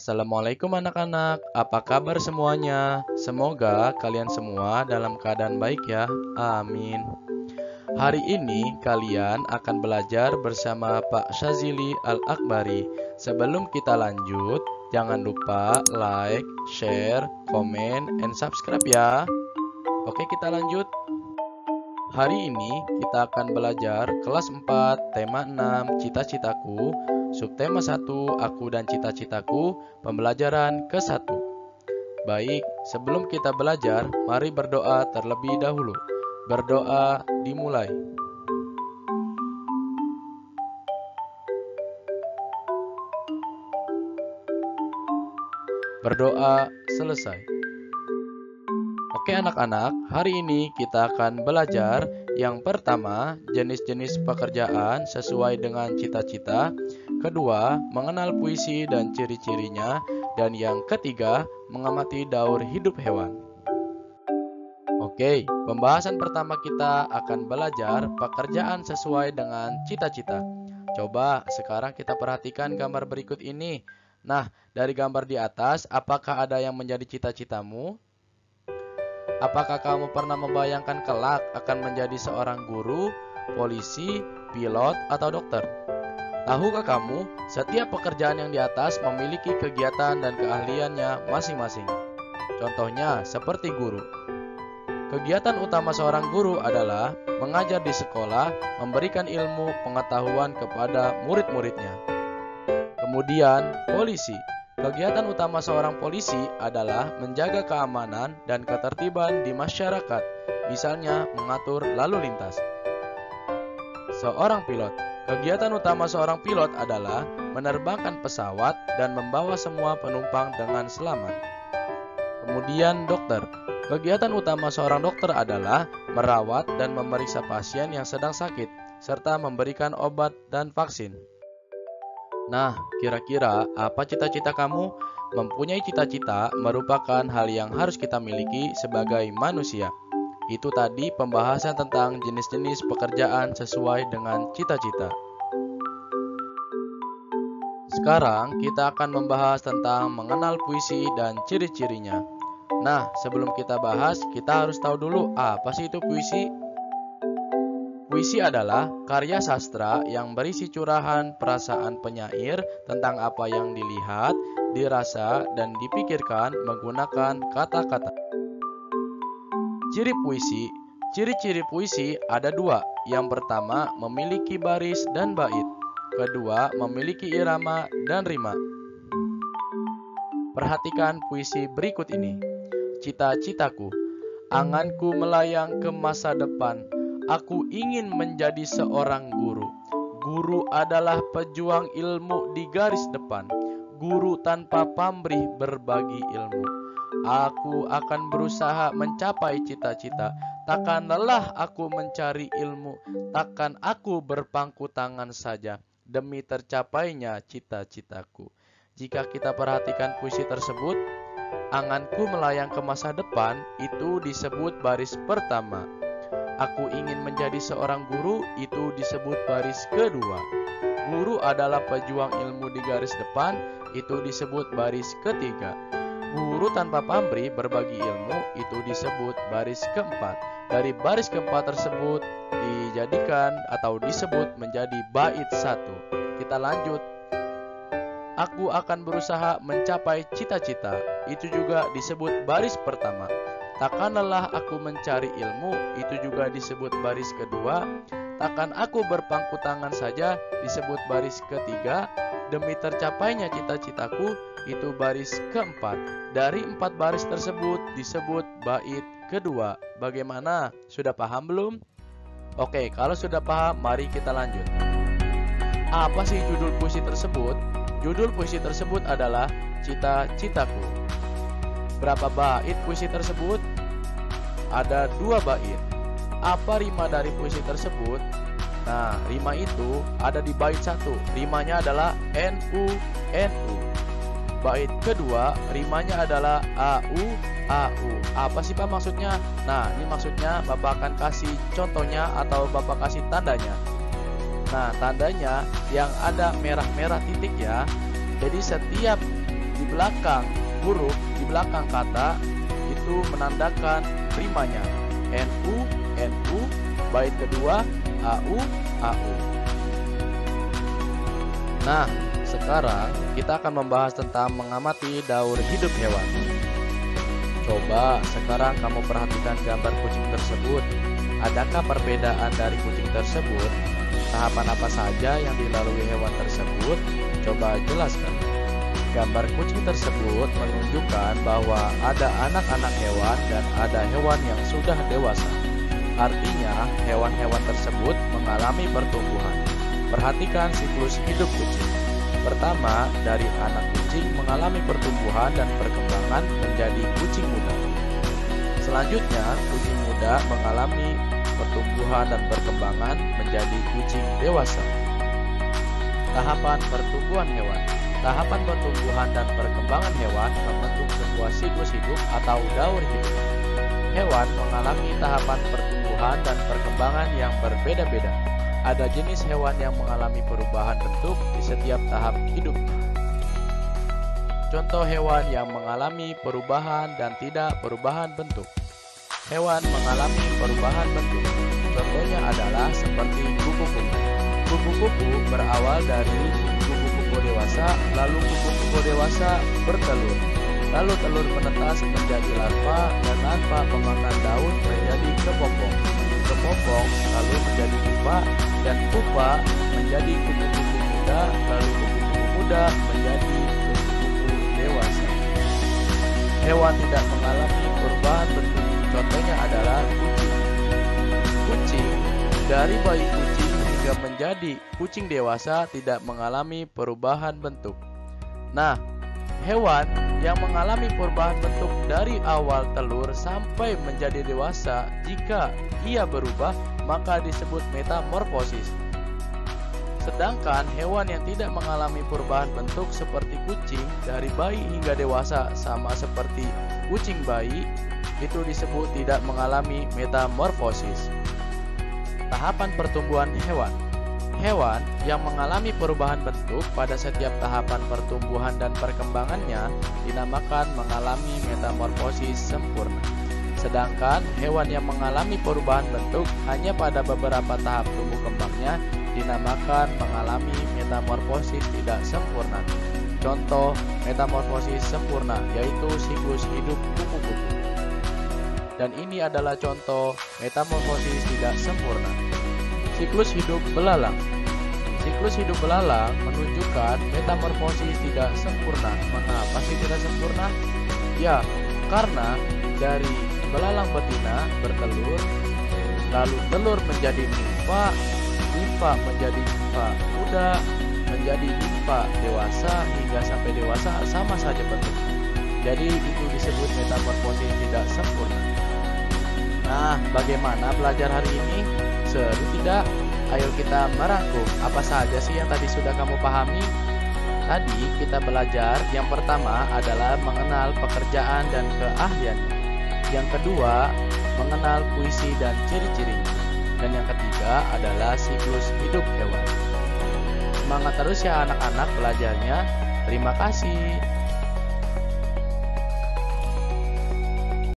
Assalamualaikum anak-anak, apa kabar semuanya? Semoga kalian semua dalam keadaan baik ya, amin. Hari ini kalian akan belajar bersama Pak Syazili Al-Akbari. Sebelum kita lanjut, jangan lupa like, share, komen, and subscribe ya. Oke, kita lanjut. Hari ini kita akan belajar kelas 4, tema 6, cita-citaku, subtema 1, aku dan cita-citaku, pembelajaran ke-1. Baik, sebelum kita belajar, mari berdoa terlebih dahulu. Berdoa dimulai. Berdoa selesai. Oke anak-anak, hari ini kita akan belajar yang pertama, jenis-jenis pekerjaan sesuai dengan cita-cita. Kedua, mengenal puisi dan ciri-cirinya. Dan yang ketiga, mengamati daur hidup hewan. Oke, pembahasan pertama kita akan belajar pekerjaan sesuai dengan cita-cita. Coba sekarang kita perhatikan gambar berikut ini. Nah, dari gambar di atas, apakah ada yang menjadi cita-citamu? Apakah kamu pernah membayangkan kelak akan menjadi seorang guru, polisi, pilot, atau dokter? Tahukah kamu, setiap pekerjaan yang di atas memiliki kegiatan dan keahliannya masing-masing. Contohnya, seperti guru. Kegiatan utama seorang guru adalah mengajar di sekolah, memberikan ilmu pengetahuan kepada murid-muridnya. Kemudian, polisi. Kegiatan utama seorang polisi adalah menjaga keamanan dan ketertiban di masyarakat, misalnya mengatur lalu lintas. Seorang pilot. Kegiatan utama seorang pilot adalah menerbangkan pesawat dan membawa semua penumpang dengan selamat. Kemudian dokter. Kegiatan utama seorang dokter adalah merawat dan memeriksa pasien yang sedang sakit, serta memberikan obat dan vaksin. Nah, kira-kira apa cita-cita kamu? Mempunyai cita-cita merupakan hal yang harus kita miliki sebagai manusia. Itu tadi pembahasan tentang jenis-jenis pekerjaan sesuai dengan cita-cita. Sekarang kita akan membahas tentang mengenal puisi dan ciri-cirinya. Nah, sebelum kita bahas, kita harus tahu dulu apa sih itu puisi? Puisi adalah karya sastra yang berisi curahan perasaan penyair tentang apa yang dilihat, dirasa, dan dipikirkan menggunakan kata-kata. Ciri-ciri puisi ada dua. Yang pertama, memiliki baris dan bait. Kedua, memiliki irama dan rima. Perhatikan puisi berikut ini. Cita-citaku, anganku melayang ke masa depan. Aku ingin menjadi seorang guru. Guru adalah pejuang ilmu di garis depan. Guru tanpa pamrih berbagi ilmu. Aku akan berusaha mencapai cita-cita. Takkan lelah aku mencari ilmu. Takkan aku berpangku tangan saja demi tercapainya cita-citaku. Jika kita perhatikan puisi tersebut, anganku melayang ke masa depan itu disebut baris pertama. Aku ingin menjadi seorang guru, itu disebut baris kedua. Guru adalah pejuang ilmu di garis depan, itu disebut baris ketiga. Guru tanpa pamrih berbagi ilmu, itu disebut baris keempat. Dari baris keempat tersebut dijadikan atau disebut menjadi bait satu. Kita lanjut. Aku akan berusaha mencapai cita-cita, itu juga disebut baris pertama. Takkan lelah aku mencari ilmu, itu juga disebut baris kedua. Takkan aku berpangku tangan saja, disebut baris ketiga. Demi tercapainya cita-citaku, itu baris keempat. Dari 4 baris tersebut disebut bait kedua. Bagaimana? Sudah paham belum? Oke, kalau sudah paham, mari kita lanjut. Apa sih judul puisi tersebut? Judul puisi tersebut adalah Cita-citaku. Berapa bait puisi tersebut? Ada 2 bait. Apa rima dari puisi tersebut? Nah, rima itu ada di bait 1. Rimanya adalah NU, NU. Bait kedua, rimanya adalah AU, AU. Apa sih Pak maksudnya? Nah, ini maksudnya Bapak akan kasih contohnya atau Bapak kasih tandanya. Nah, tandanya yang ada merah-merah titik ya. Jadi setiap di belakang huruf, di belakang kata itu menandakan rimanya. NU, NU, bait kedua AU, AU. Nah, sekarang kita akan membahas tentang mengamati daur hidup hewan. Coba sekarang kamu perhatikan gambar kucing tersebut. Adakah perbedaan dari kucing tersebut? Tahapan apa saja yang dilalui hewan tersebut? Coba jelaskan. Gambar kucing tersebut menunjukkan bahwa ada anak-anak hewan dan ada hewan yang sudah dewasa. Artinya, hewan-hewan tersebut mengalami pertumbuhan. Perhatikan siklus hidup kucing. Pertama, dari anak kucing mengalami pertumbuhan dan perkembangan menjadi kucing muda. Selanjutnya, kucing muda mengalami pertumbuhan dan perkembangan menjadi kucing dewasa. Tahapan pertumbuhan hewan. Tahapan pertumbuhan dan perkembangan hewan membentuk sebuah siklus hidup atau daur hidup. Hewan mengalami tahapan pertumbuhan dan perkembangan yang berbeda-beda. Ada jenis hewan yang mengalami perubahan bentuk di setiap tahap hidupnya. Contoh hewan yang mengalami perubahan dan tidak perubahan bentuk. Hewan mengalami perubahan bentuk. Contohnya adalah seperti kupu-kupu. Kupu-kupu berawal dari kupu-kupu dewasa, lalu kupu-kupu dewasa bertelur. Lalu telur menetas menjadi larva dan larva memakan daun menjadi kepompong. Kepompong lalu menjadi pupa dan pupa menjadi kupu-kupu muda, lalu kupu-kupu muda menjadi kupu-kupu dewasa. Hewan tidak mengalami perubahan bentuk. Contohnya adalah kucing. Kucing dari bayi kucing hingga menjadi kucing dewasa tidak mengalami perubahan bentuk. Nah, hewan yang mengalami perubahan bentuk dari awal telur sampai menjadi dewasa, jika ia berubah maka disebut metamorfosis. Sedangkan hewan yang tidak mengalami perubahan bentuk seperti kucing dari bayi hingga dewasa sama seperti kucing bayi, itu disebut tidak mengalami metamorfosis. Tahapan pertumbuhan hewan. Hewan yang mengalami perubahan bentuk pada setiap tahapan pertumbuhan dan perkembangannya dinamakan mengalami metamorfosis sempurna. Sedangkan hewan yang mengalami perubahan bentuk hanya pada beberapa tahap tumbuh kembangnya dinamakan mengalami metamorfosis tidak sempurna. Contoh metamorfosis sempurna yaitu siklus hidup kupu-kupu. Dan ini adalah contoh metamorfosis tidak sempurna. Siklus hidup belalang. Siklus hidup belalang menunjukkan metamorfosis tidak sempurna. Mengapa sih tidak sempurna? Ya, karena dari belalang betina bertelur, lalu telur menjadi nimfa, nimfa menjadi nimfa muda, menjadi nimfa dewasa, hingga sampai dewasa sama saja bentuknya. Jadi itu disebut metamorfosis tidak sempurna. Nah, bagaimana belajar hari ini? Seru tidak? Ayo kita merangkum apa saja sih yang tadi sudah kamu pahami. Tadi kita belajar yang pertama adalah mengenal pekerjaan dan keahliannya. Yang kedua, mengenal puisi dan ciri-cirinya. Dan yang ketiga adalah siklus hidup hewan. Semangat terus ya anak-anak belajarnya. Terima kasih.